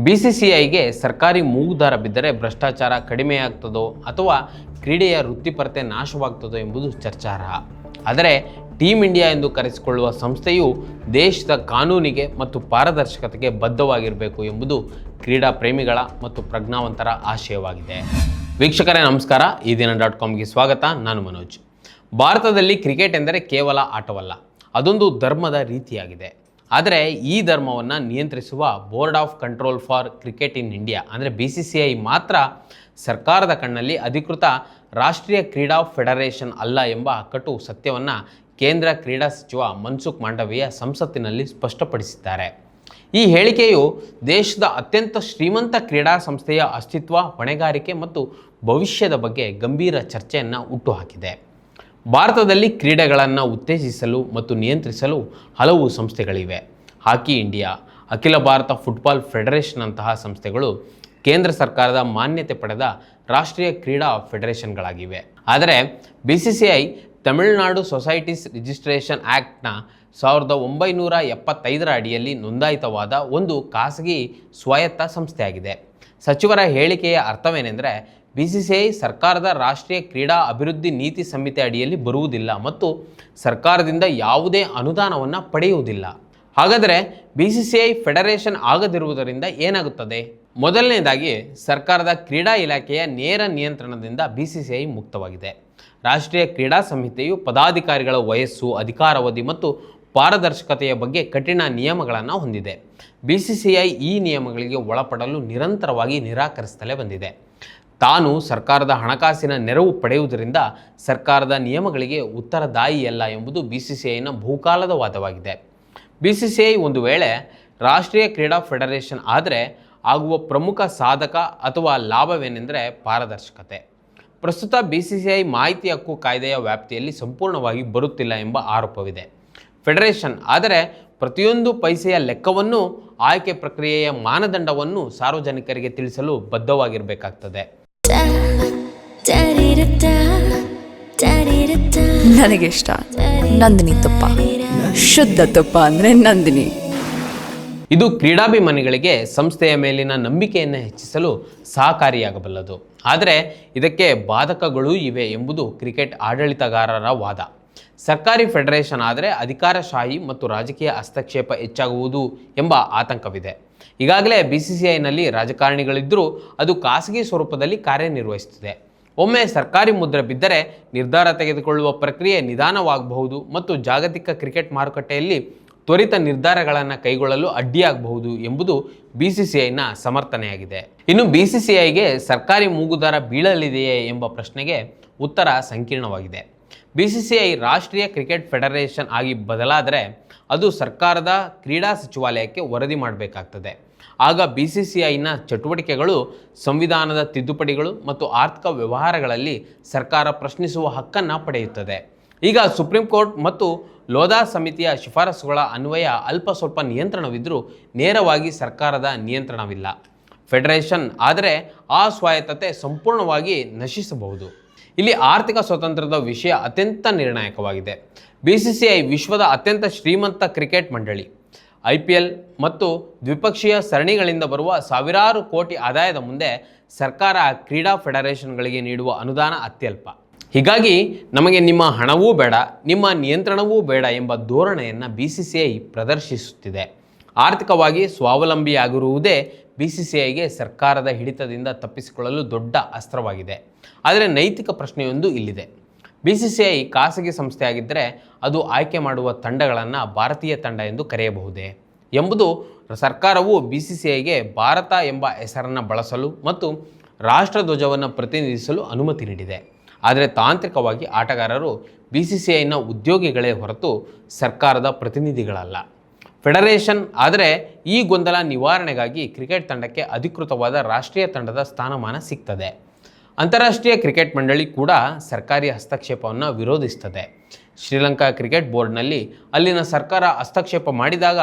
ಬಿಸಿಸಿಐಗೆ ಸರ್ಕಾರಿ ಮೂಗುದಾರ ಬಿದ್ದರೆ ಭ್ರಷ್ಟಾಚಾರ ಕಡಿಮೆಯಾಗ್ತದೋ ಅಥವಾ ಕ್ರೀಡೆಯ ವೃತ್ತಿಪರತೆ ನಾಶವಾಗ್ತದೋ ಎಂಬುದು ಚರ್ಚಾರ್ಹ. ಆದರೆ ಟೀಮ್ ಇಂಡಿಯಾ ಎಂದು ಕರೆಸಿಕೊಳ್ಳುವ ಸಂಸ್ಥೆಯು ದೇಶದ ಕಾನೂನಿಗೆ ಮತ್ತು ಪಾರದರ್ಶಕತೆಗೆ ಬದ್ಧವಾಗಿರಬೇಕು ಎಂಬುದು ಕ್ರೀಡಾ ಪ್ರೇಮಿಗಳ ಮತ್ತು ಪ್ರಜ್ಞಾವಂತರ ಆಶಯವಾಗಿದೆ. ವೀಕ್ಷಕರೇ ನಮಸ್ಕಾರ, ಈ ದಿನ .comಗೆ ಸ್ವಾಗತ. ನಾನು ಮನೋಜ್. ಭಾರತದಲ್ಲಿ ಕ್ರಿಕೆಟ್ ಎಂದರೆ ಕೇವಲ ಆಟವಲ್ಲ, ಅದೊಂದು ಧರ್ಮದ ರೀತಿಯಾಗಿದೆ. ಆದರೆ ಈ ಧರ್ಮವನ್ನು ನಿಯಂತ್ರಿಸುವ board of control for cricket in India ಅಂದರೆ BCCI ಮಾತ್ರ ಸರ್ಕಾರದ ಕಣ್ಣಲ್ಲಿ ಅಧಿಕೃತ ರಾಷ್ಟ್ರೀಯ ಕ್ರೀಡಾ ಫೆಡರೇಷನ್ ಅಲ್ಲ ಎಂಬ ಕಟು ಸತ್ಯವನ್ನು ಕೇಂದ್ರ ಕ್ರೀಡಾ ಸಚಿವ ಮನ್ಸುಖ್ ಮಾಂಡವೀಯ ಸಂಸತ್ತಿನಲ್ಲಿ ಸ್ಪಷ್ಟಪಡಿಸಿದ್ದಾರೆ. ಈ ಹೇಳಿಕೆಯು ದೇಶದ ಅತ್ಯಂತ ಶ್ರೀಮಂತ ಕ್ರೀಡಾ ಸಂಸ್ಥೆಯ ಅಸ್ತಿತ್ವ, ಹೊಣೆಗಾರಿಕೆ ಮತ್ತು ಭವಿಷ್ಯದ ಬಗ್ಗೆ ಗಂಭೀರ ಚರ್ಚೆಯನ್ನು ಹುಟ್ಟುಹಾಕಿದೆ. ಭಾರತದಲ್ಲಿ ಕ್ರೀಡೆಗಳನ್ನು ಉತ್ತೇಜಿಸಲು ಮತ್ತು ನಿಯಂತ್ರಿಸಲು ಹಲವು ಸಂಸ್ಥೆಗಳಿವೆ. ಹಾಕಿ ಇಂಡಿಯಾ, ಅಖಿಲ ಭಾರತ ಫುಟ್ಬಾಲ್ ಫೆಡರೇಷನ್ ಅಂತಹ ಸಂಸ್ಥೆಗಳು ಕೇಂದ್ರ ಸರ್ಕಾರದ ಮಾನ್ಯತೆ ಪಡೆದ ರಾಷ್ಟ್ರೀಯ ಕ್ರೀಡಾ ಫೆಡರೇಷನ್ಗಳಾಗಿವೆ. ಆದರೆ BCCI ತಮಿಳುನಾಡು ಸೊಸೈಟೀಸ್ ರಿಜಿಸ್ಟ್ರೇಷನ್ ಆ್ಯಕ್ಟ್ನ 1975 ಅಡಿಯಲ್ಲಿ ನೋಂದಾಯಿತವಾದ ಒಂದು ಖಾಸಗಿ ಸ್ವಾಯತ್ತ ಸಂಸ್ಥೆಯಾಗಿದೆ. ಸಚಿವರ ಹೇಳಿಕೆಯ ಅರ್ಥವೇನೆಂದರೆ BCCI ಸರ್ಕಾರದ ರಾಷ್ಟ್ರೀಯ ಕ್ರೀಡಾ ಅಭಿವೃದ್ಧಿ ನೀತಿ ಸಂಹಿತೆ ಅಡಿಯಲ್ಲಿ ಬರುವುದಿಲ್ಲ ಮತ್ತು ಸರ್ಕಾರದಿಂದ ಯಾವುದೇ ಅನುದಾನವನ್ನು ಪಡೆಯುವುದಿಲ್ಲ. ಹಾಗಾದರೆ BCCI ಫೆಡರೇಷನ್ ಆಗದಿರುವುದರಿಂದ ಏನಾಗುತ್ತದೆ? ಮೊದಲನೇದಾಗಿ, ಸರ್ಕಾರದ ಕ್ರೀಡಾ ಇಲಾಖೆಯ ನೇರ ನಿಯಂತ್ರಣದಿಂದ BCCI ಮುಕ್ತವಾಗಿದೆ. ರಾಷ್ಟ್ರೀಯ ಕ್ರೀಡಾ ಸಂಹಿತೆಯು ಪದಾಧಿಕಾರಿಗಳ ವಯಸ್ಸು, ಅಧಿಕಾರಾವಧಿ ಮತ್ತು ಪಾರದರ್ಶಕತೆಯ ಬಗ್ಗೆ ಕಠಿಣ ನಿಯಮಗಳನ್ನು ಹೊಂದಿದೆ. BCCI ಈ ನಿಯಮಗಳಿಗೆ ಒಳಪಡಲು ನಿರಂತರವಾಗಿ ನಿರಾಕರಿಸುತ್ತಲೇ ಬಂದಿದೆ. ತಾನು ಸರ್ಕಾರದ ಹಣಕಾಸಿನ ನೆರವು ಪಡೆಯುವುದರಿಂದ ಸರ್ಕಾರದ ನಿಯಮಗಳಿಗೆ ಉತ್ತರದಾಯಿಯಲ್ಲ ಎಂಬುದು BCCIನ ಬಹುಕಾಲದ ವಾದವಾಗಿದೆ. BCCI ಒಂದು ವೇಳೆ ರಾಷ್ಟ್ರೀಯ ಕ್ರೀಡಾ ಫೆಡರೇಷನ್ ಆದರೆ ಆಗುವ ಪ್ರಮುಖ ಸಾಧಕ ಅಥವಾ ಲಾಭವೇನೆಂದರೆ ಪಾರದರ್ಶಕತೆ. ಪ್ರಸ್ತುತ BCCI ಮಾಹಿತಿ ಹಕ್ಕು ಕಾಯ್ದೆಯ ವ್ಯಾಪ್ತಿಯಲ್ಲಿ ಸಂಪೂರ್ಣವಾಗಿ ಬರುತ್ತಿಲ್ಲ ಎಂಬ ಆರೋಪವಿದೆ. ಫೆಡರೇಷನ್ ಆದರೆ ಪ್ರತಿಯೊಂದು ಪೈಸೆಯ ಲೆಕ್ಕವನ್ನು, ಆಯ್ಕೆ ಪ್ರಕ್ರಿಯೆಯ ಮಾನದಂಡವನ್ನು ಸಾರ್ವಜನಿಕರಿಗೆ ತಿಳಿಸಲು ಬದ್ಧವಾಗಿರಬೇಕಾಗ್ತದೆ. ನನಗಿಷ್ಟ ನಂದಿನಿ ತುಪ್ಪ, ಶುದ್ಧ ತುಪ್ಪ ಅಂದರೆ ನಂದಿನಿ. ಇದು ಕ್ರೀಡಾಭಿಮಾನಿಗಳಿಗೆ ಸಂಸ್ಥೆಯ ಮೇಲಿನ ನಂಬಿಕೆಯನ್ನು ಹೆಚ್ಚಿಸಲು ಸಹಕಾರಿಯಾಗಬಲ್ಲದು. ಆದರೆ ಇದಕ್ಕೆ ಬಾಧಕಗಳೂ ಇವೆ ಎಂಬುದು ಕ್ರಿಕೆಟ್ ಆಡಳಿತಗಾರರ ವಾದ. ಸರ್ಕಾರಿ ಫೆಡರೇಷನ್ ಆದರೆ ಅಧಿಕಾರಶಾಹಿ ಮತ್ತು ರಾಜಕೀಯ ಹಸ್ತಕ್ಷೇಪ ಹೆಚ್ಚಾಗುವುದು ಎಂಬ ಆತಂಕವಿದೆ. ಈಗಾಗಲೇ BCCIನಲ್ಲಿ ರಾಜಕಾರಣಿಗಳಿದ್ದರೂ ಅದು ಖಾಸಗಿ ಸ್ವರೂಪದಲ್ಲಿ ಕಾರ್ಯನಿರ್ವಹಿಸುತ್ತಿದೆ. ಒಮ್ಮೆ ಸರ್ಕಾರಿ ಮುದ್ರೆ ಬಿದ್ದರೆ ನಿರ್ಧಾರ ತೆಗೆದುಕೊಳ್ಳುವ ಪ್ರಕ್ರಿಯೆ ನಿಧಾನವಾಗಬಹುದು ಮತ್ತು ಜಾಗತಿಕ ಕ್ರಿಕೆಟ್ ಮಾರುಕಟ್ಟೆಯಲ್ಲಿ ತ್ವರಿತ ನಿರ್ಧಾರಗಳನ್ನು ಕೈಗೊಳ್ಳಲು ಅಡ್ಡಿಯಾಗಬಹುದು ಎಂಬುದು BCCIನ ಸಮರ್ಥನೆಯಾಗಿದೆ. ಇನ್ನು BCCIಗೆ ಸರ್ಕಾರಿ ಮೂಗುದಾರ ಬೀಳಲಿದೆಯೇ ಎಂಬ ಪ್ರಶ್ನೆಗೆ ಉತ್ತರ ಸಂಕೀರ್ಣವಾಗಿದೆ. BCCI ರಾಷ್ಟ್ರೀಯ ಕ್ರಿಕೆಟ್ ಫೆಡರೇಷನ್ ಆಗಿ ಬದಲಾದರೆ ಅದು ಸರ್ಕಾರದ ಕ್ರೀಡಾ ಸಚಿವಾಲಯಕ್ಕೆ ವರದಿ ಮಾಡಬೇಕಾಗ್ತದೆ. ಆಗ BCCIನ ಚಟುವಟಿಕೆಗಳು, ಸಂವಿಧಾನದ ತಿದ್ದುಪಡಿಗಳು ಮತ್ತು ಆರ್ಥಿಕ ವ್ಯವಹಾರಗಳಲ್ಲಿ ಸರ್ಕಾರ ಪ್ರಶ್ನಿಸುವ ಹಕ್ಕನ್ನು ಪಡೆಯುತ್ತದೆ. ಈಗ ಸುಪ್ರೀಂ ಕೋರ್ಟ್ ಮತ್ತು ಲೋಧಾ ಸಮಿತಿಯ ಶಿಫಾರಸುಗಳ ಅನ್ವಯ ಅಲ್ಪ ಸ್ವಲ್ಪ ನಿಯಂತ್ರಣವಿದ್ದರೂ ನೇರವಾಗಿ ಸರ್ಕಾರದ ನಿಯಂತ್ರಣವಿಲ್ಲ. ಫೆಡರೇಷನ್ ಆದರೆ ಆ ಸ್ವಾಯತ್ತತೆ ಸಂಪೂರ್ಣವಾಗಿ ನಶಿಸಬಹುದು. ಇಲ್ಲಿ ಆರ್ಥಿಕ ಸ್ವಾತಂತ್ರ್ಯದ ವಿಷಯ ಅತ್ಯಂತ ನಿರ್ಣಾಯಕವಾಗಿದೆ. BCCI ವಿಶ್ವದ ಅತ್ಯಂತ ಶ್ರೀಮಂತ ಕ್ರಿಕೆಟ್ ಮಂಡಳಿ. IPL ಮತ್ತು ದ್ವಿಪಕ್ಷೀಯ ಸರಣಿಗಳಿಂದ ಬರುವ ಸಾವಿರಾರು ಕೋಟಿ ಆದಾಯದ ಮುಂದೆ ಸರ್ಕಾರ ಕ್ರೀಡಾ ಫೆಡರೇಷನ್ಗಳಿಗೆ ನೀಡುವ ಅನುದಾನ ಅತ್ಯಲ್ಪ. ಹೀಗಾಗಿ ನಮಗೆ ನಿಮ್ಮ ಹಣವೂ ಬೇಡ, ನಿಮ್ಮ ನಿಯಂತ್ರಣವೂ ಬೇಡ ಎಂಬ ಧೋರಣೆಯನ್ನು BCCI ಪ್ರದರ್ಶಿಸುತ್ತಿದೆ. ಆರ್ಥಿಕವಾಗಿ ಸ್ವಾವಲಂಬಿಯಾಗಿರುವುದೇ BCCIಗೆ ಸರ್ಕಾರದ ಹಿಡಿತದಿಂದ ತಪ್ಪಿಸಿಕೊಳ್ಳಲು ದೊಡ್ಡ ಅಸ್ತ್ರವಾಗಿದೆ. ಆದರೆ ನೈತಿಕ ಪ್ರಶ್ನೆಯೊಂದು ಇಲ್ಲಿದೆ. BCCI ಖಾಸಗಿ ಸಂಸ್ಥೆಯಾಗಿದ್ದರೆ ಅದು ಆಯ್ಕೆ ಮಾಡುವ ತಂಡಗಳನ್ನು ಭಾರತೀಯ ತಂಡ ಎಂದು ಕರೆಯಬಹುದೇ ಎಂಬುದು. ಸರ್ಕಾರವು BCCIಗೆ ಭಾರತ ಎಂಬ ಹೆಸರನ್ನು ಬಳಸಲು ಮತ್ತು ರಾಷ್ಟ್ರಧ್ವಜವನ್ನು ಪ್ರತಿನಿಧಿಸಲು ಅನುಮತಿ ನೀಡಿದೆ. ಆದರೆ ತಾಂತ್ರಿಕವಾಗಿ ಆಟಗಾರರು BCCIನ ಉದ್ಯೋಗಿಗಳೇ ಹೊರತು ಸರ್ಕಾರದ ಪ್ರತಿನಿಧಿಗಳಲ್ಲ. ಫೆಡರೇಷನ್ ಆದರೆ ಈ ಗೊಂದಲ ನಿವಾರಣೆಗಾಗಿ ಕ್ರಿಕೆಟ್ ತಂಡಕ್ಕೆ ಅಧಿಕೃತವಾದ ರಾಷ್ಟ್ರೀಯ ತಂಡದ ಸ್ಥಾನಮಾನ ಸಿಗ್ತದೆ. ಅಂತಾರಾಷ್ಟ್ರೀಯ ಕ್ರಿಕೆಟ್ ಮಂಡಳಿ ಕೂಡ ಸರ್ಕಾರಿ ಹಸ್ತಕ್ಷೇಪವನ್ನು ವಿರೋಧಿಸುತ್ತದೆ. ಶ್ರೀಲಂಕಾ ಕ್ರಿಕೆಟ್ ಬೋರ್ಡ್ನಲ್ಲಿ ಅಲ್ಲಿನ ಸರ್ಕಾರ ಹಸ್ತಕ್ಷೇಪ ಮಾಡಿದಾಗ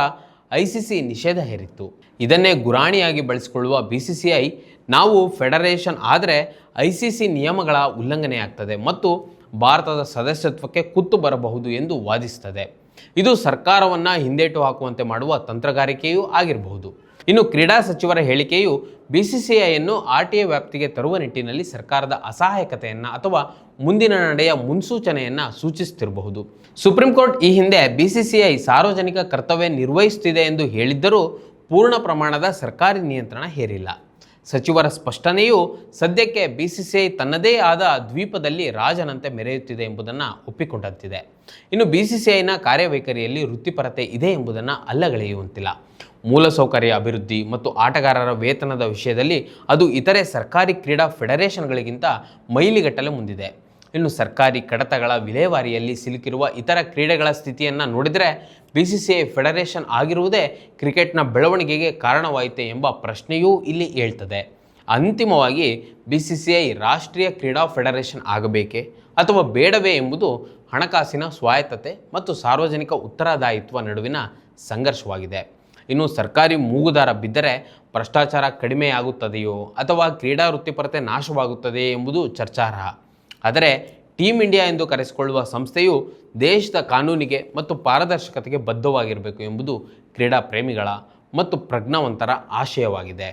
ICC ನಿಷೇಧ ಹೇರಿತ್ತು. ಇದನ್ನೇ ಗುರಾಣಿಯಾಗಿ ಬಳಸಿಕೊಳ್ಳುವ BCCI ನಾವು ಫೆಡರೇಷನ್ ಆದರೆ ICC ನಿಯಮಗಳ ಉಲ್ಲಂಘನೆಯಾಗ್ತದೆ ಮತ್ತು ಭಾರತದ ಸದಸ್ಯತ್ವಕ್ಕೆ ಕುತ್ತು ಬರಬಹುದು ಎಂದು ವಾದಿಸುತ್ತದೆ. ಇದು ಸರ್ಕಾರವನ್ನು ಹಿಂದೇಟು ಹಾಕುವಂತೆ ಮಾಡುವ ತಂತ್ರಗಾರಿಕೆಯೂ ಆಗಿರಬಹುದು. ಇನ್ನು ಕ್ರೀಡಾ ಸಚಿವರ ಹೇಳಿಕೆಯು BCCIಯನ್ನು RTA ವ್ಯಾಪ್ತಿಗೆ ತರುವ ನಿಟ್ಟಿನಲ್ಲಿ ಸರ್ಕಾರದ ಅಸಹಾಯಕತೆಯನ್ನು ಅಥವಾ ಮುಂದಿನ ನಡೆಯ ಮುನ್ಸೂಚನೆಯನ್ನು ಸೂಚಿಸುತ್ತಿರಬಹುದು. ಸುಪ್ರೀಂ ಕೋರ್ಟ್ ಈ ಹಿಂದೆ BCCI ಸಾರ್ವಜನಿಕ ಕರ್ತವ್ಯ ನಿರ್ವಹಿಸುತ್ತಿದೆ ಎಂದು ಹೇಳಿದ್ದರೂ ಪೂರ್ಣ ಪ್ರಮಾಣದ ಸರ್ಕಾರಿ ನಿಯಂತ್ರಣ ಹೇರಿಲ್ಲ. ಸಚಿವರ ಸ್ಪಷ್ಟನೆಯು ಸದ್ಯಕ್ಕೆ BCCI ತನ್ನದೇ ಆದ ದ್ವೀಪದಲ್ಲಿ ರಾಜನಂತೆ ಮೆರೆಯುತ್ತಿದೆ ಎಂಬುದನ್ನು ಒಪ್ಪಿಕೊಂಡಂತಿದೆ. ಇನ್ನು BCCIನ ಕಾರ್ಯವೈಖರಿಯಲ್ಲಿ ವೃತ್ತಿಪರತೆ ಇದೆ ಎಂಬುದನ್ನು ಅಲ್ಲಗಳೆಯುವಂತಿಲ್ಲ. ಮೂಲಸೌಕರ್ಯ ಅಭಿವೃದ್ಧಿ ಮತ್ತು ಆಟಗಾರರ ವೇತನದ ವಿಷಯದಲ್ಲಿ ಅದು ಇತರೆ ಸರ್ಕಾರಿ ಕ್ರೀಡಾ ಫೆಡರೇಷನ್ಗಳಿಗಿಂತ ಮೈಲಿಗಟ್ಟಲೆ ಮುಂದಿದೆ. ಇನ್ನು ಸರ್ಕಾರಿ ಕಡತಗಳ ವಿಲೇವಾರಿಯಲ್ಲಿ ಸಿಲುಕಿರುವ ಇತರ ಕ್ರೀಡೆಗಳ ಸ್ಥಿತಿಯನ್ನು ನೋಡಿದರೆ BCCI ಫೆಡರೇಷನ್ ಆಗಿರುವುದೇ ಕ್ರಿಕೆಟ್ನ ಬೆಳವಣಿಗೆಗೆ ಕಾರಣವಾಯಿತೆ ಎಂಬ ಪ್ರಶ್ನೆಯೂ ಇಲ್ಲಿ ಏಳ್ತದೆ. ಅಂತಿಮವಾಗಿ BCCI ರಾಷ್ಟ್ರೀಯ ಕ್ರೀಡಾ ಫೆಡರೇಷನ್ ಆಗಬೇಕೇ ಅಥವಾ ಬೇಡವೇ ಎಂಬುದು ಹಣಕಾಸಿನ ಸ್ವಾಯತ್ತತೆ ಮತ್ತು ಸಾರ್ವಜನಿಕ ಉತ್ತರದಾಯಿತ್ವ ನಡುವಿನ ಸಂಘರ್ಷವಾಗಿದೆ. ಇನ್ನು ಸರ್ಕಾರಿ ಮೂಗುದಾರ ಬಿದ್ದರೆ ಭ್ರಷ್ಟಾಚಾರ ಕಡಿಮೆಯಾಗುತ್ತದೆಯೋ ಅಥವಾ ಕ್ರೀಡಾ ವೃತ್ತಿಪರತೆ ನಾಶವಾಗುತ್ತದೆಯೇ ಎಂಬುದು ಚರ್ಚಾರ್ಹ. ಆದರೆ ಟೀಮ್ ಇಂಡಿಯಾ ಎಂದು ಕರೆಸಿಕೊಳ್ಳುವ ಸಂಸ್ಥೆಯು ದೇಶದ ಕಾನೂನಿಗೆ ಮತ್ತು ಪಾರದರ್ಶಕತೆಗೆ ಬದ್ಧವಾಗಿರಬೇಕು ಎಂಬುದು ಕ್ರೀಡಾ ಪ್ರೇಮಿಗಳ ಮತ್ತು ಪ್ರಜ್ಞಾವಂತರ ಆಶಯವಾಗಿದೆ.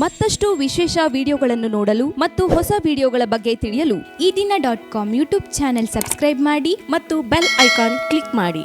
ಮತ್ತಷ್ಟು ವಿಶೇಷ ವಿಡಿಯೋಗಳನ್ನು ನೋಡಲು ಮತ್ತು ಹೊಸ ವಿಡಿಯೋಗಳ ಬಗ್ಗೆ ತಿಳಿಯಲು eDina.com ಯೂಟ್ಯೂಬ್ ಚಾನೆಲ್ ಸಬ್ಸ್ಕ್ರೈಬ್ ಮಾಡಿ ಮತ್ತು ಬೆಲ್ ಐಕಾನ್ ಕ್ಲಿಕ್ ಮಾಡಿ.